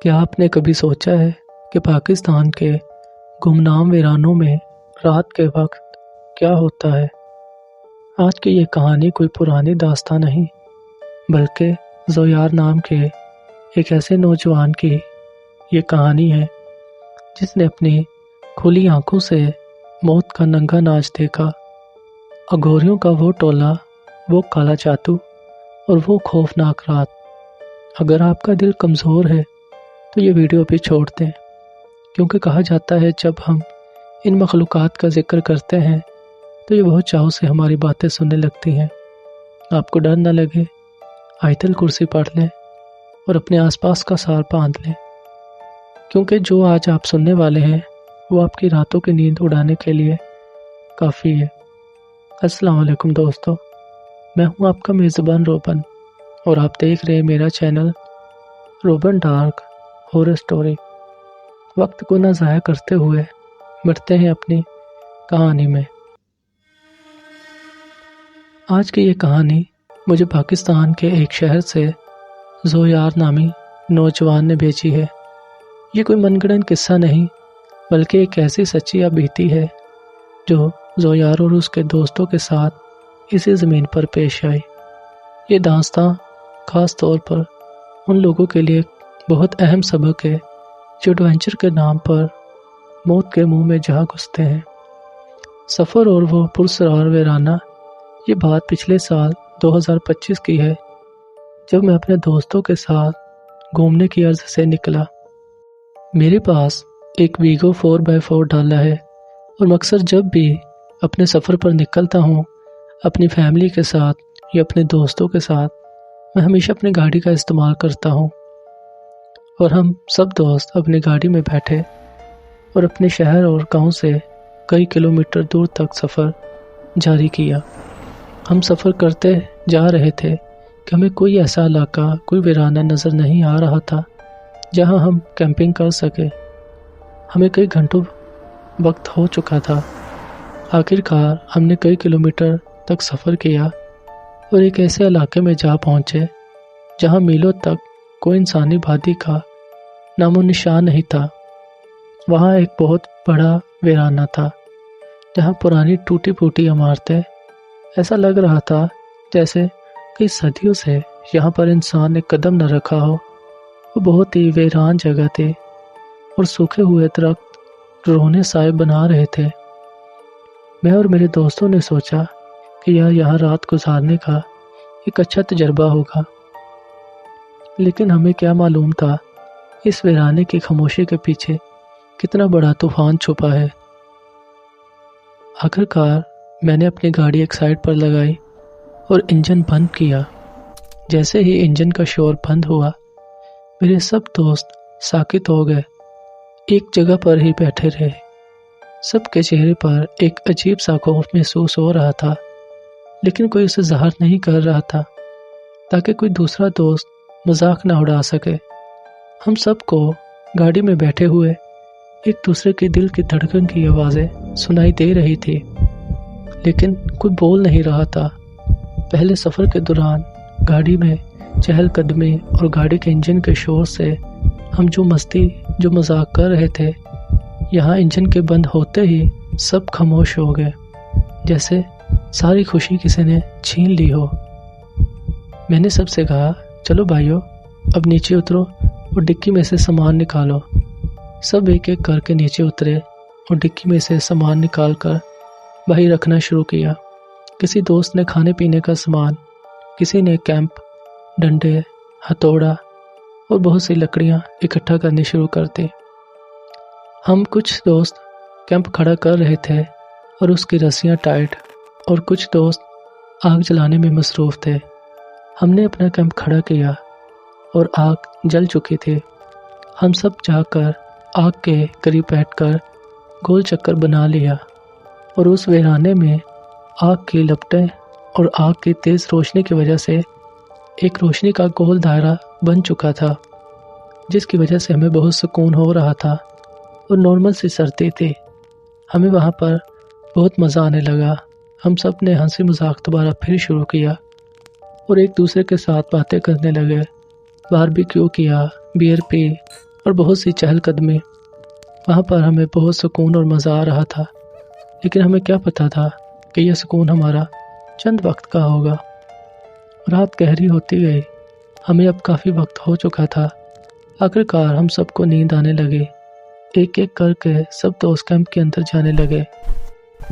کیا آپ نے کبھی سوچا ہے کہ پاکستان کے گمنام ویرانوں میں رات کے وقت کیا ہوتا ہے؟ آج کی یہ کہانی کوئی پرانی داستان نہیں بلکہ زویار نام کے ایک ایسے نوجوان کی یہ کہانی ہے جس نے اپنی کھلی آنکھوں سے موت کا ننگا ناچ دیکھا۔ اگوریوں کا وہ ٹولہ، وہ کالا جادو اور وہ خوفناک رات۔ اگر آپ کا دل کمزور ہے تو یہ ویڈیو بھی چھوڑ دیں، کیونکہ کہا جاتا ہے جب ہم ان مخلوقات کا ذکر کرتے ہیں تو یہ بہت چاو سے ہماری باتیں سننے لگتی ہیں۔ آپ کو ڈر نہ لگے، آیت الکرسی پڑھ لیں اور اپنے آس پاس کا سار باندھ لیں، کیونکہ جو آج آپ سننے والے ہیں وہ آپ کی راتوں کی نیند اڑانے کے لیے کافی ہے۔ السلام علیکم دوستو، میں ہوں آپ کا میزبان روبن اور آپ دیکھ رہے ہیں میرا channel Reuben dark horror story. وقت کو نہ ضائع کرتے ہوئے بڑھتے ہیں اپنی کہانی میں۔ آج کی یہ کہانی مجھے پاکستان کے ایک شہر سے زویار نامی نوجوان نے بھیجی ہے۔ یہ کوئی من گھڑت قصہ نہیں بلکہ ایک ایسی سچی بیتی ہے جو زویار اور اس کے دوستوں کے ساتھ اسی زمین پر پیش آئی۔ یہ داستان خاص طور پر ان لوگوں کے لیے بہت اہم سبق ہے جو ایڈونچر کے نام پر موت کے منہ میں جا گھستے ہیں۔ سفر اور وہ پرسرار ویرانہ، یہ بات پچھلے سال 2025 کی ہے جب میں اپنے دوستوں کے ساتھ گھومنے کی عرض سے نکلا۔ میرے پاس ایک ویگو 4x4 ڈالا ہے اور مقصد جب بھی اپنے سفر پر نکلتا ہوں اپنی فیملی کے ساتھ یا اپنے دوستوں کے ساتھ، میں ہمیشہ اپنی گاڑی کا استعمال کرتا ہوں۔ اور ہم سب دوست اپنی گاڑی میں بیٹھے اور اپنے شہر اور گاؤں سے کئی کلومیٹر دور تک سفر جاری کیا۔ ہم سفر کرتے جا رہے تھے کہ ہمیں کوئی ایسا علاقہ، کوئی ویرانہ نظر نہیں آ رہا تھا جہاں ہم کیمپنگ کر سکے۔ ہمیں کئی گھنٹوں وقت ہو چکا تھا۔ آخرکار ہم نے کئی کلومیٹر تک سفر کیا اور ایک ایسے علاقے میں جا پہنچے جہاں میلوں تک کوئی انسانی آبادی کا نام و نشان نہیں تھا۔ وہاں ایک بہت بڑا ویرانہ تھا جہاں پرانی ٹوٹی پھوٹی عمارتیں، ایسا لگ رہا تھا جیسے کئی صدیوں سے یہاں پر انسان نے قدم نہ رکھا ہو۔ وہ بہت ہی ویران جگہ تھی اور سوکھے ہوئے درخت رونے سائے بنا رہے تھے۔ میں اور میرے دوستوں نے سوچا کہ یہاں رات گزارنے کا ایک اچھا تجربہ ہوگا، لیکن ہمیں کیا معلوم تھا اس ویرانے کی خاموشی کے پیچھے کتنا بڑا طوفان چھپا ہے۔ آخرکار میں نے اپنی گاڑی ایک سائڈ پر لگائی اور انجن بند کیا۔ جیسے ہی انجن کا شور بند ہوا میرے سب دوست ساکت ہو گئے، ایک جگہ پر ہی بیٹھے رہے۔ سب کے چہرے پر ایک عجیب سا خوف محسوس ہو رہا تھا، لیکن کوئی اسے ظاہر نہیں کر رہا تھا تاکہ کوئی دوسرا دوست مذاق نہ اڑا سکے۔ ہم سب کو گاڑی میں بیٹھے ہوئے ایک دوسرے کے دل کی دھڑکن کی آوازیں سنائی دے رہی تھی، لیکن کوئی بول نہیں رہا تھا۔ پہلے سفر کے دوران گاڑی میں چہل قدمی اور گاڑی کے انجن کے شور سے ہم جو مذاق کر رہے تھے، یہاں انجن کے بند ہوتے ہی سب خاموش ہو گئے، جیسے ساری خوشی کسی نے چھین لی ہو۔ میں نے سب سے کہا، چلو بھائیو، اب نیچے اترو اور ڈکی میں سے سامان نکالو۔ سب ایک ایک کر کے نیچے اترے اور ڈکی میں سے سامان نکال کر باہر رکھنا شروع کیا۔ کسی دوست نے کھانے پینے کا سامان، کسی نے کیمپ، ڈنڈے، ہتھوڑا اور بہت سی لکڑیاں اکٹھا کرنی شروع کر دی۔ ہم کچھ دوست کیمپ کھڑا کر رہے تھے اور اس کی رسیاں ٹائٹ، اور کچھ دوست آگ جلانے میں مصروف تھے۔ ہم نے اپنا کیمپ کھڑا کیا اور آگ جل چکی تھی۔ ہم سب جا کر آگ کے قریب بیٹھ کر گول چکر بنا لیا اور اس ویرانے میں آگ کی لپٹیں اور آگ کی تیز روشنی کی وجہ سے ایک روشنی کا گول دائرہ بن چکا تھا، جس کی وجہ سے ہمیں بہت سکون ہو رہا تھا اور نارمل سی سردی تھی۔ ہمیں وہاں پر بہت مزہ آنے لگا۔ ہم سب نے ہنسی مذاق دوبارہ پھر شروع کیا اور ایک دوسرے کے ساتھ باتیں کرنے لگے۔ باربیکیو کیا، بیئر پی اور بہت سی چہل قدمی۔ وہاں پر ہمیں بہت سکون اور مزہ آ رہا تھا، لیکن ہمیں کیا پتہ تھا کہ یہ سکون ہمارا چند وقت کا ہوگا۔ رات گہری ہوتی گئی، ہمیں اب کافی وقت ہو چکا تھا۔ آخرکار ہم سب کو نیند آنے لگی۔ ایک ایک کر کے سب دوست کیمپ کے اندر جانے لگے۔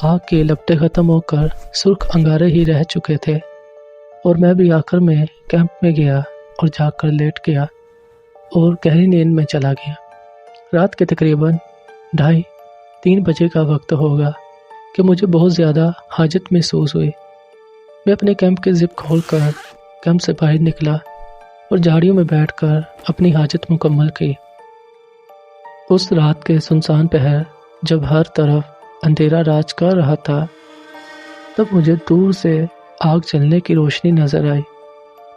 آگ کے لپٹے ختم ہو کر سرخ انگارے ہی رہ چکے تھے، اور میں بھی آخر میں کیمپ میں گیا اور جا کر لیٹ گیا اور گہری نیند میں چلا گیا۔ رات کے تقریباً 2:30-3 بجے کا وقت ہوگا کہ مجھے بہت زیادہ حاجت محسوس ہوئی۔ میں اپنے کیمپ کے زپ کھول کر کیمپ سے باہر نکلا اور جھاڑیوں میں بیٹھ کر اپنی حاجت مکمل کی۔ اس رات کے سنسان پہر جب ہر طرف اندھیرا راج کر رہا تھا، تب مجھے دور سے آگ جلنے کی روشنی نظر آئی۔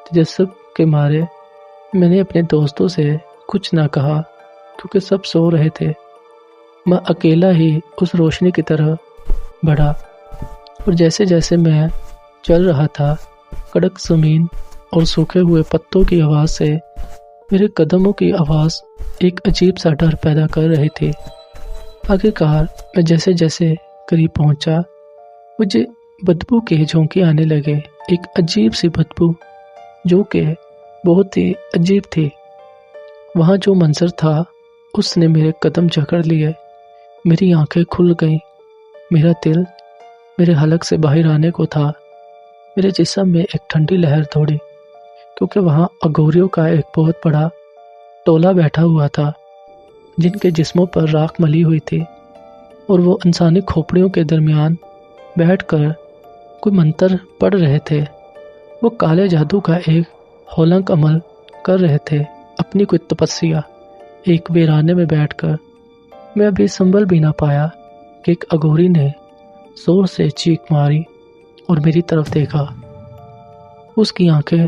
تجسب کے مارے میں نے اپنے دوستوں سے کچھ نہ کہا کیونکہ سب سو رہے تھے۔ میں اکیلا ہی اس روشنی کی طرف بڑھا، اور جیسے جیسے میں چل رہا تھا، کڑک زمین اور سوکھے ہوئے پتوں کی آواز سے میرے قدموں کی آواز ایک عجیب سا ڈر پیدا کر رہی تھی۔ آخرکار میں جیسے جیسے قریب پہنچا، مجھے بدبو کے جھونکے آنے لگے، ایک عجیب سی بدبو جو کہ بہت ہی عجیب تھی۔ وہاں جو منظر تھا اس نے میرے قدم جکڑ لیے، میری آنکھیں کھل گئیں، میرا دل میرے حلق سے باہر آنے کو تھا۔ میرے جسم میں ایک ٹھنڈی لہر دوڑی، کیونکہ وہاں اگوریوں کا ایک بہت بڑا ٹولہ بیٹھا ہوا تھا جن کے جسموں پر راکھ ملی ہوئی تھی، اور وہ انسانی کھوپڑیوں کے درمیان بیٹھ کر کوئی منتر پڑھ رہے تھے۔ وہ کالے جادو کا ایک ہولنگ عمل کر رہے تھے، اپنی کوئی تپسیا۔ ایک ویرانے میں بیٹھ کر میں ابھی سنبھل بھی نہ پایا کہ ایک اگوری نے زور سے چیخ ماری اور میری طرف دیکھا۔ اس کی آنکھیں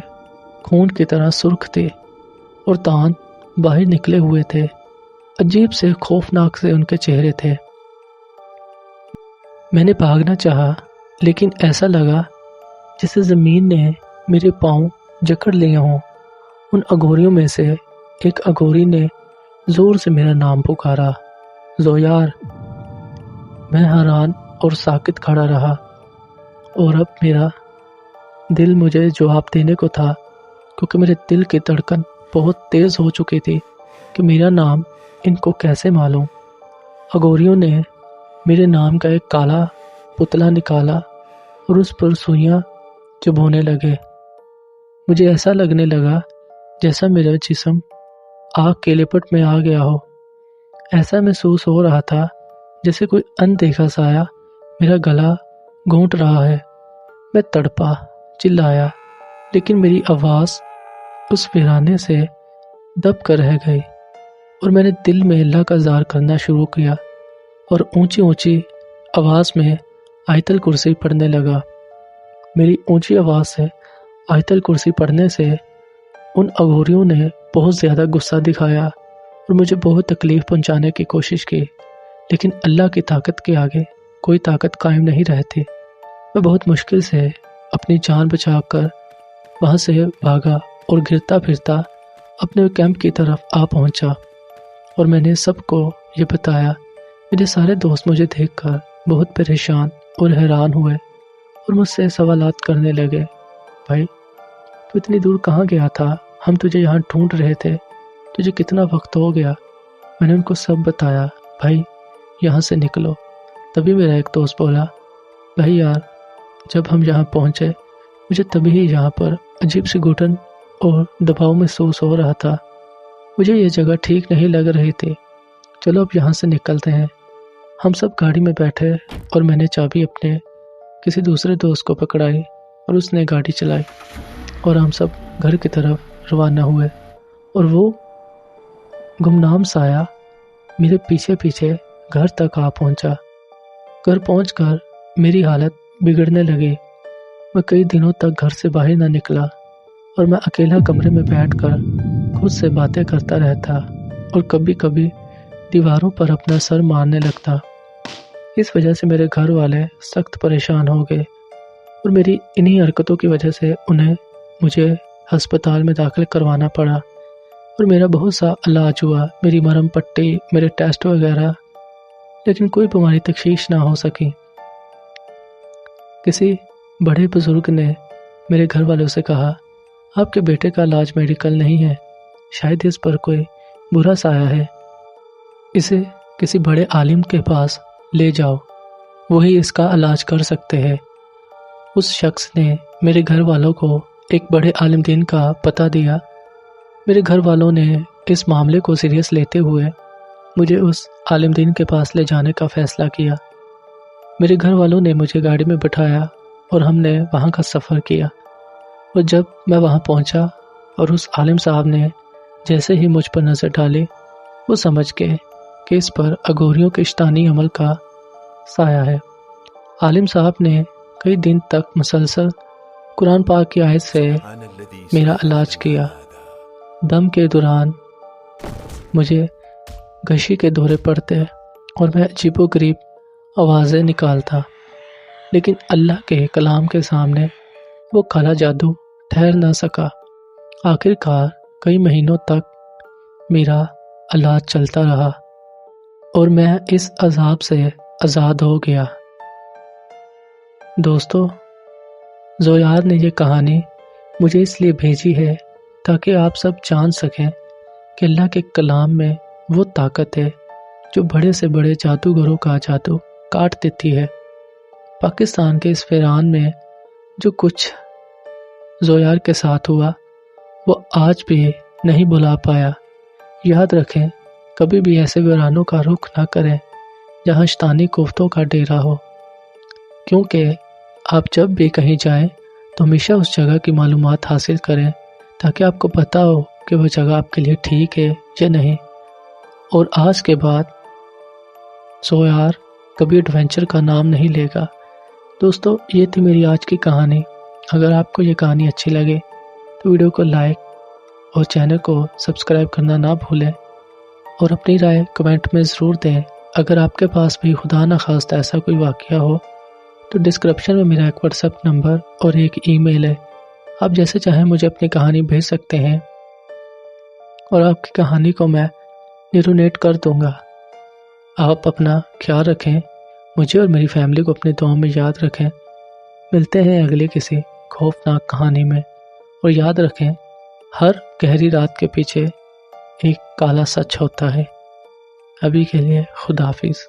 خون کی طرح سرخ تھی اور دانت باہر نکلے ہوئے تھے، عجیب سے خوفناک سے ان کے چہرے تھے۔ میں نے بھاگنا چاہا، لیکن ایسا لگا جیسے زمین نے میرے پاؤں جکڑ لیے ہوں۔ ان اگوریوں میں سے ایک اگوری نے زور سے میرا نام پکارا، زویار۔ میں حیران اور ساکت کھڑا رہا، اور اب میرا دل مجھے جواب دینے کو تھا، کیونکہ میرے دل کی دھڑکن بہت تیز ہو چکی تھی کہ میرا نام ان کو کیسے معلوم۔ اگوریوں نے میرے نام کا ایک کالا پتلا نکالا اور اس پر سوئیاں چبھونے لگے۔ مجھے ایسا لگنے لگا جیسا میرا جسم آگ کے لپٹ میں آ گیا ہو۔ ایسا محسوس ہو رہا تھا جیسے کوئی اندیکھا سایہ میرا گلا گھونٹ رہا ہے۔ میں تڑپا، چلایا، لیکن میری آواز اس ویرانے سے دب کر رہ گئی، اور میں نے دل میں اللہ کا ذکر کرنا شروع کیا اور اونچی اونچی آواز میں آیت الکرسی پڑھنے لگا۔ میری اونچی آواز سے آیت الکرسی پڑھنے سے ان اگوریوں نے بہت زیادہ غصہ دکھایا اور مجھے بہت تکلیف پہنچانے کی کوشش کی، لیکن اللہ کی طاقت کے آگے کوئی طاقت قائم نہیں رہتی۔ میں بہت مشکل سے اپنی جان بچا کر وہاں سے بھاگا اور گرتا پھرتا اپنے کیمپ کی طرف آ پہنچا، اور میں نے سب کو یہ بتایا۔ میرے سارے دوست مجھے دیکھ کر بہت پریشان اور حیران ہوئے اور مجھ سے سوالات کرنے لگے، بھائی تو اتنی دور کہاں گیا تھا؟ ہم تجھے یہاں ڈھونڈ رہے تھے، تجھے کتنا وقت ہو گیا؟ میں نے ان کو سب بتایا، بھائی یہاں سے نکلو۔ تبھی میرا ایک دوست بولا، بھائی یار جب ہم یہاں پہنچے مجھے تبھی ہی یہاں پر عجیب سی گھٹن اور دباؤ محسوس ہو رہا تھا، مجھے یہ جگہ ٹھیک نہیں لگ رہی تھی، چلو اب یہاں سے نکلتے ہیں۔ ہم سب گاڑی میں بیٹھے اور میں نے چابی اپنے کسی دوسرے دوست کو پکڑائی اور اس نے گاڑی چلائی، اور ہم سب گھر کی طرف روانہ ہوئے، اور وہ گمنام سایہ میرے پیچھے پیچھے گھر تک آ پہنچا۔ گھر پہنچ کر میری حالت بگڑنے لگی۔ میں کئی دنوں تک گھر سے باہر نہ نکلا، اور میں اکیلا کمرے میں بیٹھ کر خود سے باتیں کرتا رہتا اور کبھی کبھی دیواروں پر اپنا سر مارنے لگتا۔ اس وجہ سے میرے گھر والے سخت پریشان ہو گئے، اور میری انہی حرکتوں کی وجہ سے انہیں مجھے ہسپتال میں داخل کروانا پڑا، اور میرا بہت سا علاج ہوا، میری مرہم پٹی، میرے ٹیسٹ وغیرہ، لیکن کوئی بیماری تشخیص نہ ہو سکی۔ کسی بڑے بزرگ نے میرے گھر والوں سے کہا، آپ کے بیٹے کا علاج میڈیکل نہیں ہے، شاید اس پر کوئی برا سایہ ہے، اسے کسی بڑے عالم کے پاس لے جاؤ، وہی اس کا علاج کر سکتے ہیں۔ اس شخص نے میرے گھر والوں کو ایک بڑے عالم دین کا پتہ دیا۔ میرے گھر والوں نے اس معاملے کو سیریس لیتے ہوئے مجھے اس عالم دین کے پاس لے جانے کا فیصلہ کیا۔ میرے گھر والوں نے مجھے گاڑی میں بٹھایا اور ہم نے وہاں کا سفر کیا، اور جب میں وہاں پہنچا اور اس عالم صاحب نے جیسے ہی مجھ پر نظر ڈالی، وہ سمجھ گئے کہ اس پر اگوریوں کے شیطانی عمل کا سایہ ہے۔ عالم صاحب نے کئی دن تک مسلسل قرآن پاک کی آیت سے میرا علاج کیا۔ دم کے دوران مجھے گشی کے دورے پڑتے اور میں عجیب و غریب آوازیں نکالتا، لیکن اللہ کے کلام کے سامنے وہ کالا جادو ٹھہر نہ سکا۔ آخر کار کئی مہینوں تک میرا علاج چلتا رہا اور میں اس عذاب سے آزاد ہو گیا۔ دوستو، زویار نے یہ کہانی مجھے اس لیے بھیجی ہے تاکہ آپ سب جان سکیں کہ اللہ کے کلام میں وہ طاقت ہے جو بڑے سے بڑے جادوگروں کا جادو کاٹ دیتی ہے۔ پاکستان کے اس ویران میں جو کچھ زویار کے ساتھ ہوا وہ آج بھی نہیں بھلا پایا۔ یاد رکھیں، کبھی بھی ایسے ویرانوں کا رخ نہ کریں جہاں شیطانی کوفتوں کا ڈیرا ہو، کیونکہ آپ جب بھی کہیں جائیں تو ہمیشہ اس جگہ کی معلومات حاصل کریں تاکہ آپ کو پتہ ہو کہ وہ جگہ آپ کے لیے ٹھیک ہے یا نہیں۔ اور آج کے بعد زویار کبھی ایڈونچر کا نام نہیں لے گا۔ دوستو، یہ تھی میری آج کی کہانی۔ اگر آپ کو یہ کہانی اچھی لگے تو ویڈیو کو لائک اور چینل کو سبسکرائب کرنا نہ بھولیں، اور اپنی رائے کمنٹ میں ضرور دیں۔ اگر آپ کے پاس بھی خدا نخواستہ ایسا کوئی واقعہ ہو تو ڈسکرپشن میں میرا ایک واٹس ایپ نمبر اور ایک ای میل ہے، آپ جیسے چاہیں مجھے اپنی کہانی بھیج سکتے ہیں اور آپ کی کہانی کو میں نیرونیٹ کر دوں گا۔ آپ اپنا خیال رکھیں، مجھے اور میری فیملی کو اپنے دعاؤں میں یاد رکھیں۔ ملتے ہیں اگلی کسی خوفناک کہانی میں، اور یاد رکھیں، ہر گہری رات کے پیچھے ایک کالا سچ ہوتا ہے۔ ابھی کے لیے خدا حافظ۔